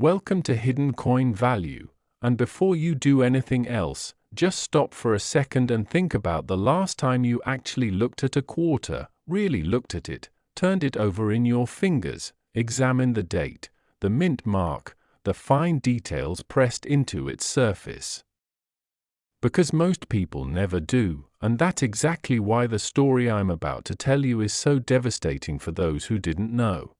Welcome to Hidden Coin Value, and before you do anything else, just stop for a second and think about the last time you actually looked at a quarter, really looked at it, turned it over in your fingers, examined the date, the mint mark, the fine details pressed into its surface. Because most people never do, and that's exactly why the story I'm about to tell you is so devastating for those who didn't know.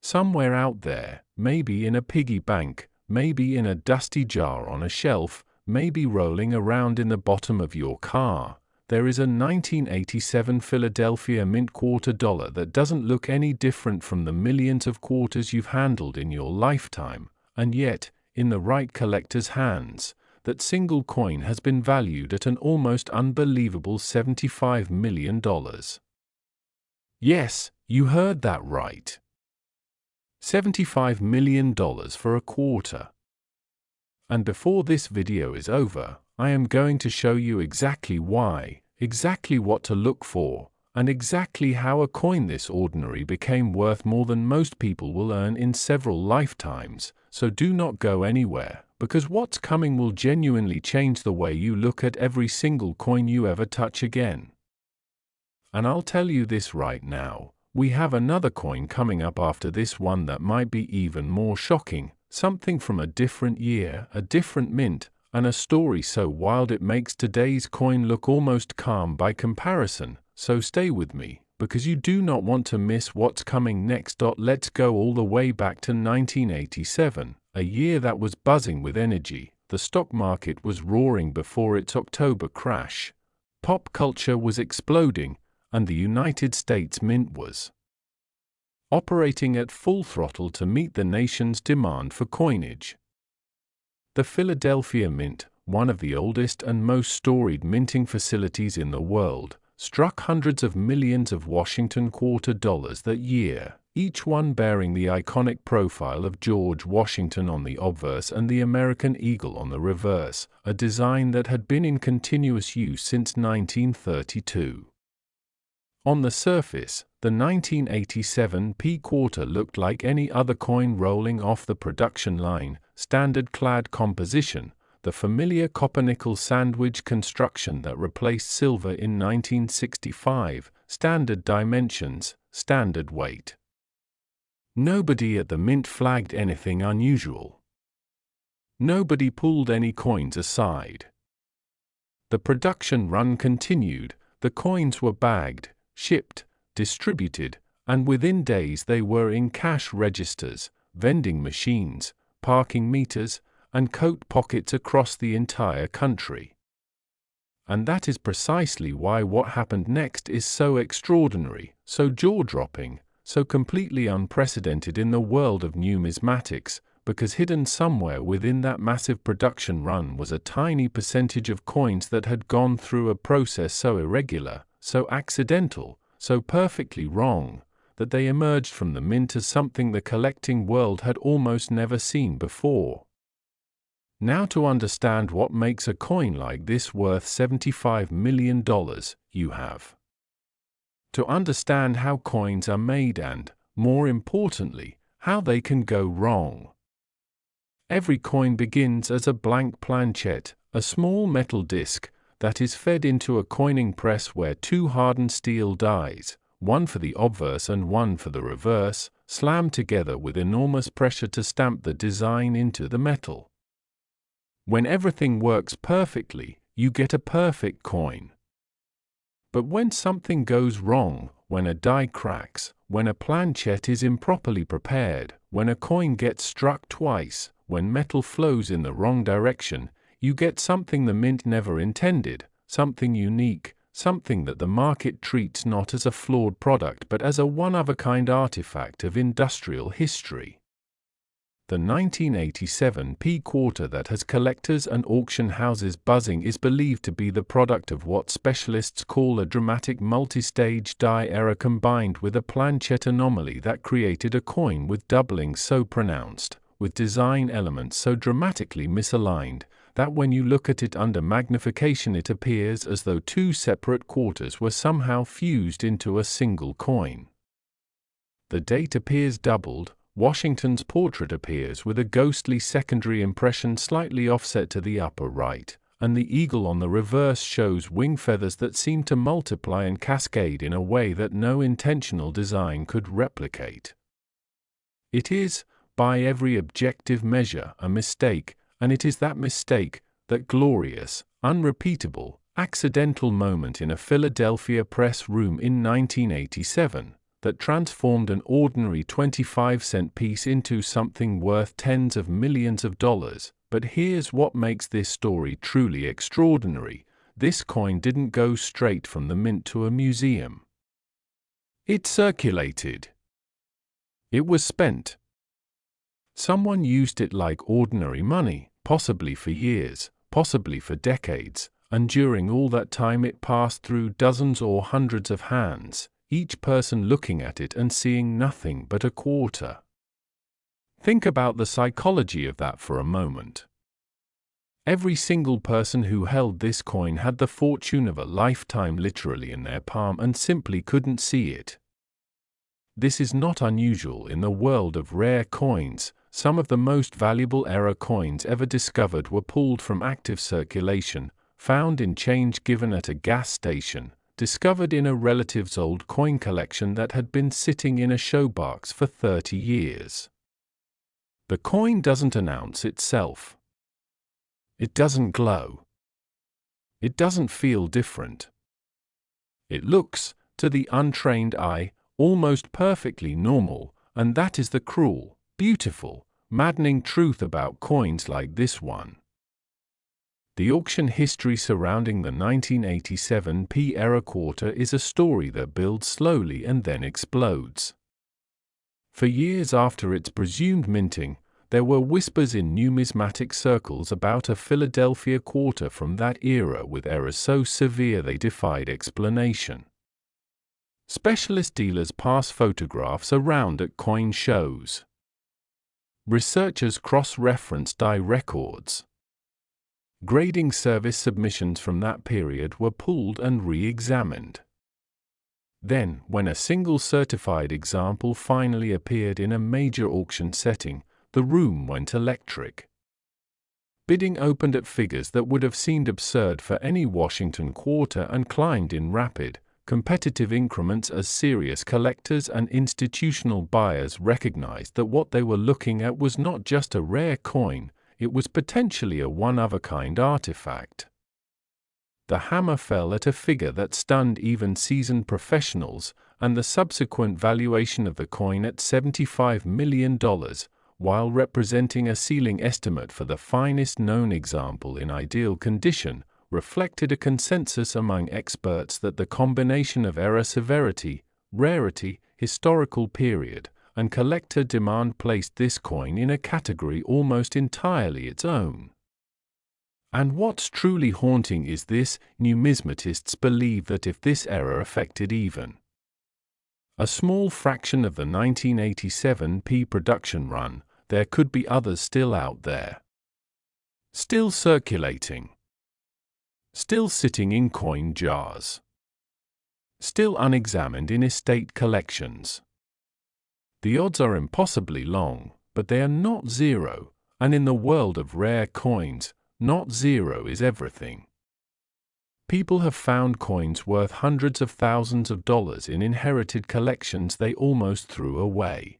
Somewhere out there, maybe in a piggy bank, maybe in a dusty jar on a shelf, maybe rolling around in the bottom of your car, there is a 1987 Philadelphia mint quarter dollar that doesn't look any different from the millions of quarters you've handled in your lifetime, and yet, in the right collector's hands, that single coin has been valued at an almost unbelievable $75 million. Yes, you heard that right. $75 million for a quarter. And before this video is over, I am going to show you exactly why, exactly what to look for, and exactly how a coin this ordinary became worth more than most people will earn in several lifetimes, so do not go anywhere, because what's coming will genuinely change the way you look at every single coin you ever touch again. And I'll tell you this right now. We have another coin coming up after this one that might be even more shocking, something from a different year, a different mint, and a story so wild it makes today's coin look almost calm by comparison, so stay with me, because you do not want to miss what's coming next. Let's go all the way back to 1987, a year that was buzzing with energy. The stock market was roaring before its October crash. Pop culture was exploding, and the United States Mint was operating at full throttle to meet the nation's demand for coinage. The Philadelphia Mint, one of the oldest and most storied minting facilities in the world, struck hundreds of millions of Washington quarter dollars that year, each one bearing the iconic profile of George Washington on the obverse and the American eagle on the reverse, a design that had been in continuous use since 1932. On the surface, the 1987 P quarter looked like any other coin rolling off the production line, standard clad composition, the familiar copper-nickel sandwich construction that replaced silver in 1965, standard dimensions, standard weight. Nobody at the mint flagged anything unusual. Nobody pulled any coins aside. The production run continued, the coins were bagged, shipped, distributed, and within days they were in cash registers, vending machines, parking meters, and coat pockets across the entire country. And that is precisely why what happened next is so extraordinary, so jaw-dropping, so completely unprecedented in the world of numismatics, because hidden somewhere within that massive production run was a tiny percentage of coins that had gone through a process so irregular, so accidental, so perfectly wrong, that they emerged from the mint as something the collecting world had almost never seen before. Now, to understand what makes a coin like this worth $75 million, you have to understand how coins are made and, more importantly, how they can go wrong. Every coin begins as a blank planchette, a small metal disc, that is fed into a coining press where two hardened steel dies, one for the obverse and one for the reverse, slammed together with enormous pressure to stamp the design into the metal. When everything works perfectly, you get a perfect coin. But when something goes wrong, when a die cracks, when a planchette is improperly prepared, when a coin gets struck twice, when metal flows in the wrong direction, you get something the mint never intended, something unique, something that the market treats not as a flawed product but as a one-of-a-kind artifact of industrial history. The 1987 P quarter that has collectors and auction houses buzzing is believed to be the product of what specialists call a dramatic multi-stage die error combined with a planchette anomaly that created a coin with doubling so pronounced, with design elements so dramatically misaligned, that when you look at it under magnification it appears as though two separate quarters were somehow fused into a single coin. The date appears doubled, Washington's portrait appears with a ghostly secondary impression slightly offset to the upper right, and the eagle on the reverse shows wing feathers that seem to multiply and cascade in a way that no intentional design could replicate. It is, by every objective measure, a mistake, and it is that mistake, that glorious, unrepeatable, accidental moment in a Philadelphia press room in 1987, that transformed an ordinary 25-cent piece into something worth tens of millions of dollars. But here's what makes this story truly extraordinary: this coin didn't go straight from the mint to a museum. It circulated. It was spent. Someone used it like ordinary money, possibly for years, possibly for decades, and during all that time it passed through dozens or hundreds of hands, each person looking at it and seeing nothing but a quarter. Think about the psychology of that for a moment. Every single person who held this coin had the fortune of a lifetime literally in their palm and simply couldn't see it. This is not unusual in the world of rare coins. Some of the most valuable error coins ever discovered were pulled from active circulation, found in change given at a gas station, discovered in a relative's old coin collection that had been sitting in a showbox for 30 years. The coin doesn't announce itself. It doesn't glow. It doesn't feel different. It looks, to the untrained eye, almost perfectly normal, and that is the cruel, beautiful, maddening truth about coins like this one. The auction history surrounding the 1987 error quarter is a story that builds slowly and then explodes. For years after its presumed minting, there were whispers in numismatic circles about a Philadelphia quarter from that era with errors so severe they defied explanation. Specialist dealers pass photographs around at coin shows. Researchers cross-reference die records. Grading service submissions from that period were pulled and re-examined. Then, when a single certified example finally appeared in a major auction setting, the room went electric. Bidding opened at figures that would have seemed absurd for any Washington quarter and climbed in rapid, competitive increments as serious collectors and institutional buyers recognized that what they were looking at was not just a rare coin, it was potentially a one-of-a-kind artifact. The hammer fell at a figure that stunned even seasoned professionals, and the subsequent valuation of the coin at $75 million, while representing a ceiling estimate for the finest known example in ideal condition, reflected a consensus among experts that the combination of error severity, rarity, historical period, and collector demand placed this coin in a category almost entirely its own. And what's truly haunting is this: numismatists believe that if this error affected even a small fraction of the 1987 production run, there could be others still out there. Still circulating. Still sitting in coin jars. Still unexamined in estate collections. The odds are impossibly long, but they are not zero, and in the world of rare coins, not zero is everything. People have found coins worth hundreds of thousands of dollars in inherited collections they almost threw away.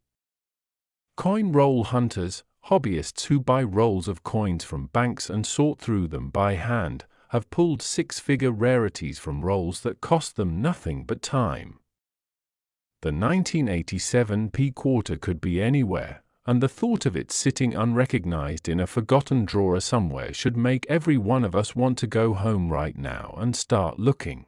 Coin roll hunters, hobbyists who buy rolls of coins from banks and sort through them by hand, have pulled six-figure rarities from rolls that cost them nothing but time. The 1987 quarter could be anywhere, and the thought of it sitting unrecognized in a forgotten drawer somewhere should make every one of us want to go home right now and start looking.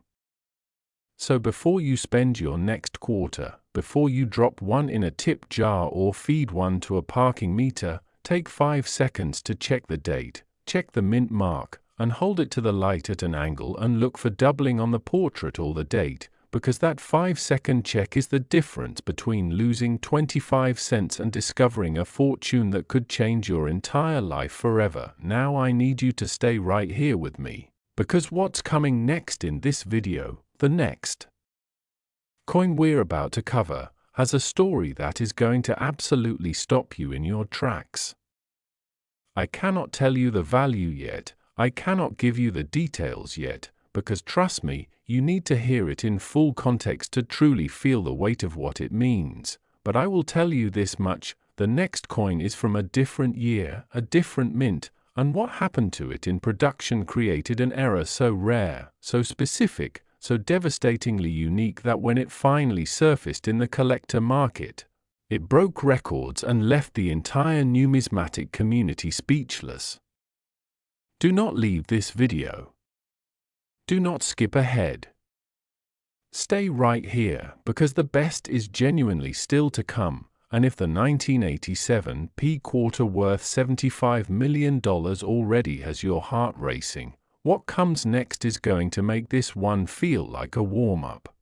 So before you spend your next quarter, before you drop one in a tip jar or feed one to a parking meter, take 5 seconds to check the date, check the mint mark, and hold it to the light at an angle and look for doubling on the portrait or the date, because that 5-second check is the difference between losing 25 cents and discovering a fortune that could change your entire life forever. Now I need you to stay right here with me, because what's coming next in this video, the next coin we're about to cover, has a story that is going to absolutely stop you in your tracks. I cannot tell you the value yet, I cannot give you the details yet, because trust me, you need to hear it in full context to truly feel the weight of what it means. But I will tell you this much, the next coin is from a different year, a different mint, and what happened to it in production created an error so rare, so specific, so devastatingly unique that when it finally surfaced in the collector market, it broke records and left the entire numismatic community speechless. Do not leave this video. Do not skip ahead. Stay right here, because the best is genuinely still to come, and if the 1987 P quarter worth $75 million already has your heart racing, what comes next is going to make this one feel like a warm-up.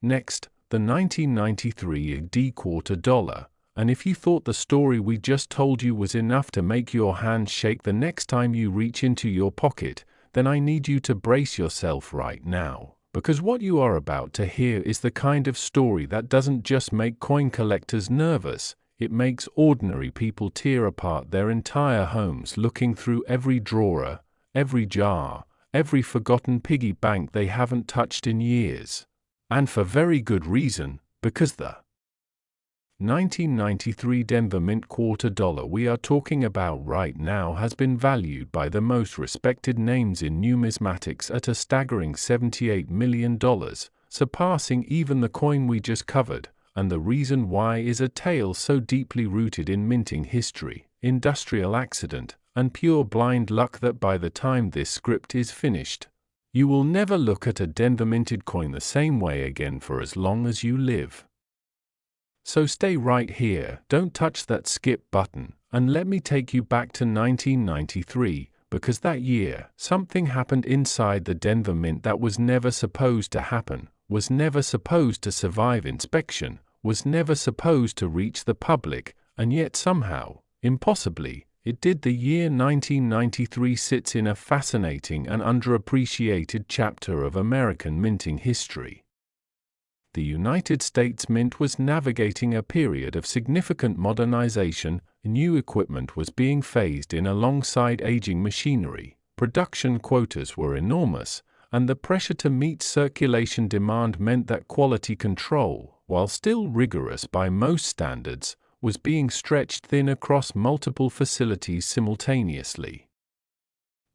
Next, the 1993 D quarter dollar, and if you thought the story we just told you was enough to make your hands shake the next time you reach into your pocket, then I need you to brace yourself right now, because what you are about to hear is the kind of story that doesn't just make coin collectors nervous, it makes ordinary people tear apart their entire homes looking through every drawer, every jar, every forgotten piggy bank they haven't touched in years. And for very good reason, because the 1993 Denver Mint quarter dollar we are talking about right now has been valued by the most respected names in numismatics at a staggering $78 million, surpassing even the coin we just covered, and the reason why is a tale so deeply rooted in minting history, industrial accident, and pure blind luck that by the time this script is finished, you will never look at a Denver minted coin the same way again for as long as you live. So stay right here, don't touch that skip button, and let me take you back to 1993, because that year, something happened inside the Denver Mint that was never supposed to happen, was never supposed to survive inspection, was never supposed to reach the public, and yet somehow, impossibly, it did. The year 1993 sits in a fascinating and underappreciated chapter of American minting history. The United States Mint was navigating a period of significant modernization, new equipment was being phased in alongside aging machinery, production quotas were enormous, and the pressure to meet circulation demand meant that quality control, while still rigorous by most standards, was being stretched thin across multiple facilities simultaneously.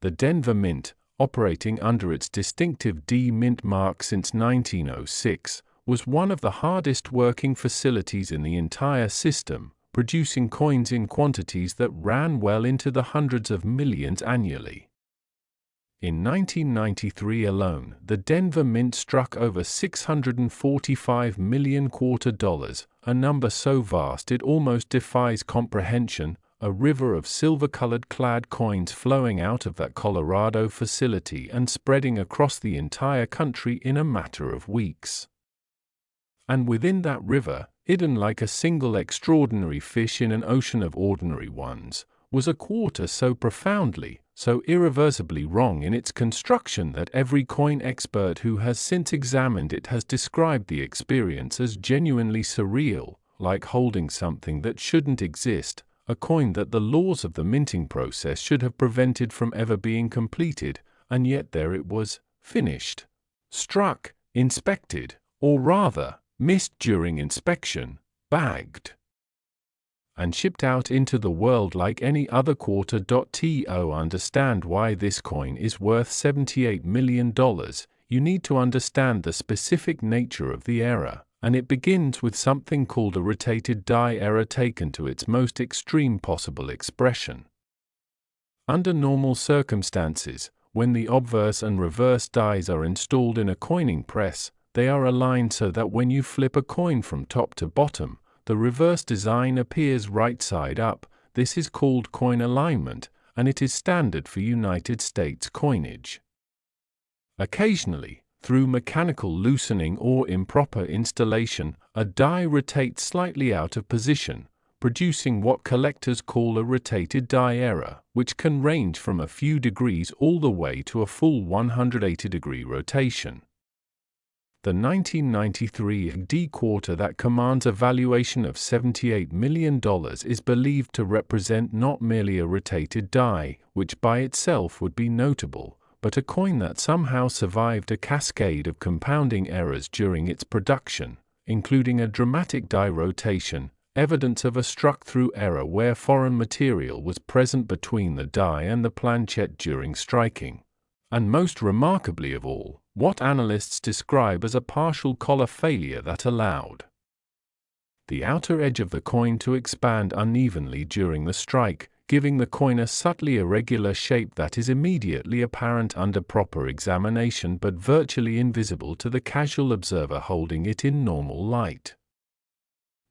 The Denver Mint, operating under its distinctive D Mint mark since 1906, was one of the hardest working facilities in the entire system, producing coins in quantities that ran well into the hundreds of millions annually. In 1993 alone, the Denver Mint struck over $645 million quarter dollars, a number so vast it almost defies comprehension, a river of silver-colored clad coins flowing out of that Colorado facility and spreading across the entire country in a matter of weeks. And within that river, hidden like a single extraordinary fish in an ocean of ordinary ones, was a quarter so profoundly, so irreversibly wrong in its construction that every coin expert who has since examined it has described the experience as genuinely surreal, like holding something that shouldn't exist, a coin that the laws of the minting process should have prevented from ever being completed, and yet there it was, finished, struck, inspected, or rather, missed during inspection, bagged, and shipped out into the world like any other quarter. To understand why this coin is worth $78 million, you need to understand the specific nature of the error, and it begins with something called a rotated die error taken to its most extreme possible expression. Under normal circumstances, when the obverse and reverse dies are installed in a coining press, they are aligned so that when you flip a coin from top to bottom, the reverse design appears right side up. This is called coin alignment, and it is standard for United States coinage. Occasionally, through mechanical loosening or improper installation, a die rotates slightly out of position, producing what collectors call a rotated die error, which can range from a few degrees all the way to a full 180-degree rotation. the 1993 AD quarter that commands a valuation of $78 million is believed to represent not merely a rotated die, which by itself would be notable, but a coin that somehow survived a cascade of compounding errors during its production, including a dramatic die rotation, evidence of a struck-through error where foreign material was present between the die and the planchet during striking, and most remarkably of all, what analysts describe as a partial collar failure that allowed the outer edge of the coin to expand unevenly during the strike, giving the coin a subtly irregular shape that is immediately apparent under proper examination but virtually invisible to the casual observer holding it in normal light.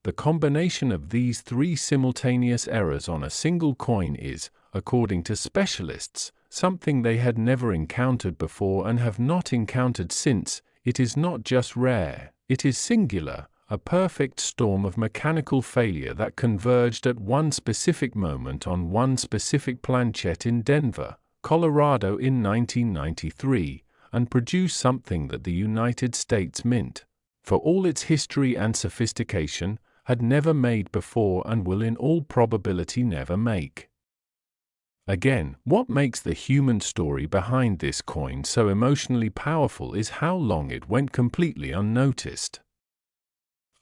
The combination of these three simultaneous errors on a single coin is, according to specialists, something they had never encountered before and have not encountered since. It is not just rare, it is singular, a perfect storm of mechanical failure that converged at one specific moment on one specific planchet in Denver, Colorado in 1993, and produced something that the United States Mint, for all its history and sophistication, had never made before and will in all probability never make. Again, what makes the human story behind this coin so emotionally powerful is how long it went completely unnoticed.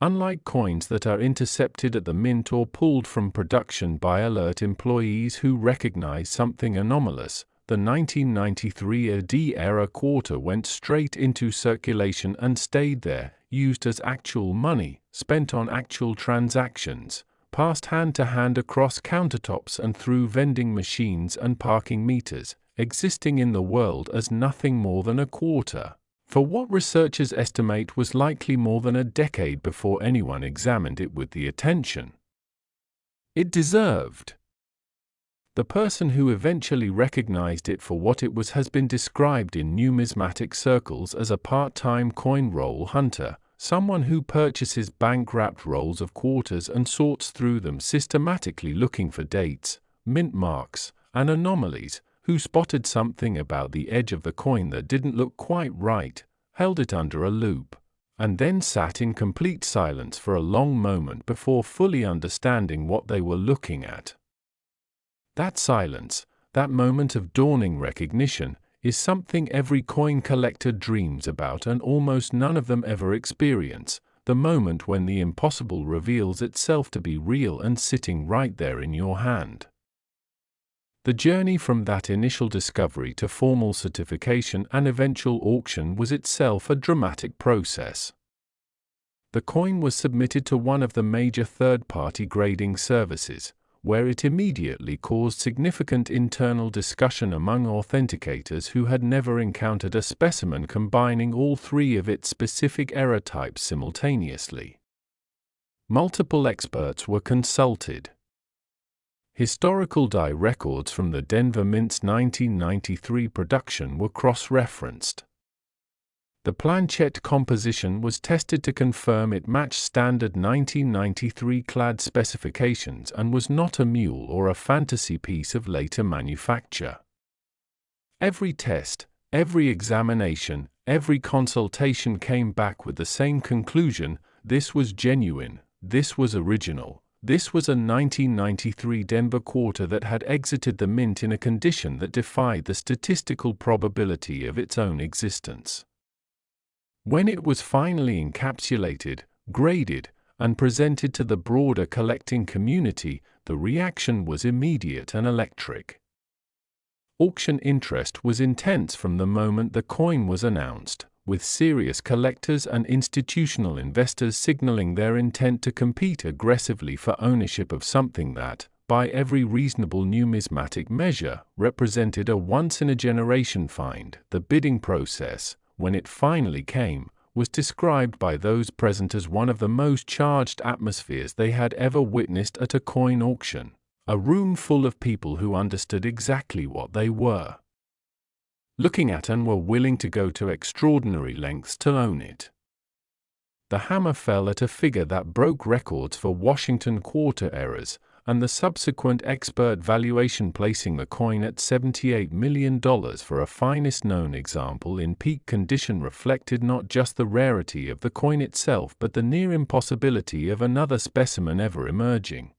Unlike coins that are intercepted at the mint or pulled from production by alert employees who recognize something anomalous, the 1993 AD era quarter went straight into circulation and stayed there, used as actual money, spent on actual transactions, passed hand to hand across countertops and through vending machines and parking meters, existing in the world as nothing more than a quarter, for what researchers estimate was likely more than a decade before anyone examined it with the attention it deserved. The person who eventually recognized it for what it was has been described in numismatic circles as a part-time coin roll hunter, someone who purchases bank-wrapped rolls of quarters and sorts through them systematically looking for dates, mint marks, and anomalies, who spotted something about the edge of the coin that didn't look quite right, held it under a loupe, and then sat in complete silence for a long moment before fully understanding what they were looking at. That silence, that moment of dawning recognition, is something every coin collector dreams about and almost none of them ever experience, the moment when the impossible reveals itself to be real and sitting right there in your hand. The journey from that initial discovery to formal certification and eventual auction was itself a dramatic process. The coin was submitted to one of the major third-party grading services, where it immediately caused significant internal discussion among authenticators who had never encountered a specimen combining all three of its specific error types simultaneously. Multiple experts were consulted. Historical die records from the Denver Mint's 1993 production were cross-referenced. The planchet composition was tested to confirm it matched standard 1993 clad specifications and was not a mule or a fantasy piece of later manufacture. Every test, every examination, every consultation came back with the same conclusion: this was genuine, this was original, this was a 1993 Denver quarter that had exited the mint in a condition that defied the statistical probability of its own existence. When it was finally encapsulated, graded, and presented to the broader collecting community, the reaction was immediate and electric. Auction interest was intense from the moment the coin was announced, with serious collectors and institutional investors signaling their intent to compete aggressively for ownership of something that, by every reasonable numismatic measure, represented a once-in-a-generation find. The bidding process, when it finally came, was described by those present as one of the most charged atmospheres they had ever witnessed at a coin auction, a room full of people who understood exactly what they were looking at and were willing to go to extraordinary lengths to own it. The hammer fell at a figure that broke records for Washington quarter errors, and the subsequent expert valuation placing the coin at $78 million for a finest known example in peak condition reflected not just the rarity of the coin itself but the near impossibility of another specimen ever emerging.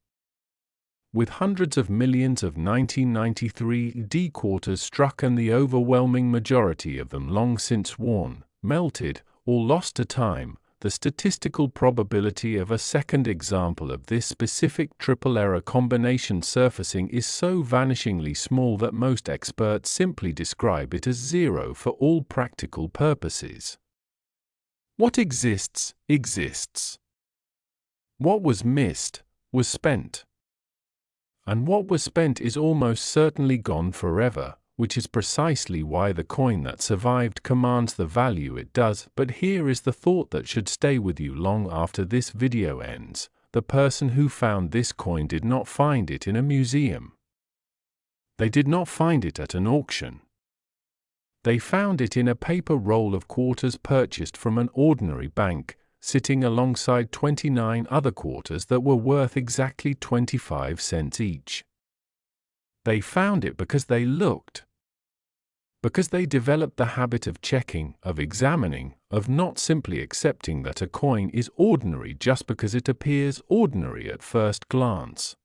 With hundreds of millions of 1993 D quarters struck and the overwhelming majority of them long since worn, melted, or lost to time, the statistical probability of a second example of this specific triple-error combination surfacing is so vanishingly small that most experts simply describe it as zero for all practical purposes. What exists, exists. What was missed, was spent. And what was spent is almost certainly gone forever, which is precisely why the coin that survived commands the value it does. But here is the thought that should stay with you long after this video ends. The person who found this coin did not find it in a museum. They did not find it at an auction. They found it in a paper roll of quarters purchased from an ordinary bank, sitting alongside 29 other quarters that were worth exactly 25 cents each. They found it because they looked. Because they developed the habit of checking, of examining, of not simply accepting that a coin is ordinary just because it appears ordinary at first glance.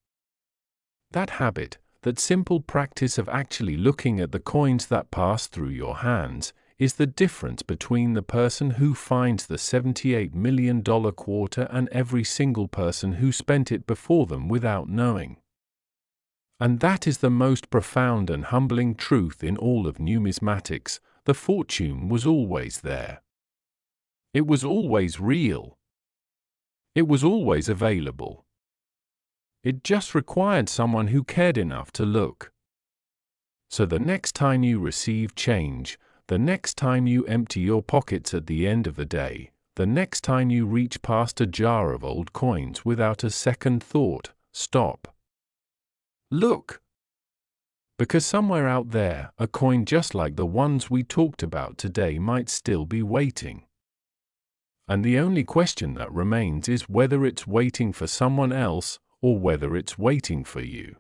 That habit, that simple practice of actually looking at the coins that pass through your hands, is the difference between the person who finds the $78 million quarter and every single person who spent it before them without knowing. And that is the most profound and humbling truth in all of numismatics. The fortune was always there. It was always real. It was always available. It just required someone who cared enough to look. So the next time you receive change, the next time you empty your pockets at the end of the day, the next time you reach past a jar of old coins without a second thought, stop. Look. Because somewhere out there, a coin just like the ones we talked about today might still be waiting. And the only question that remains is whether it's waiting for someone else or whether it's waiting for you.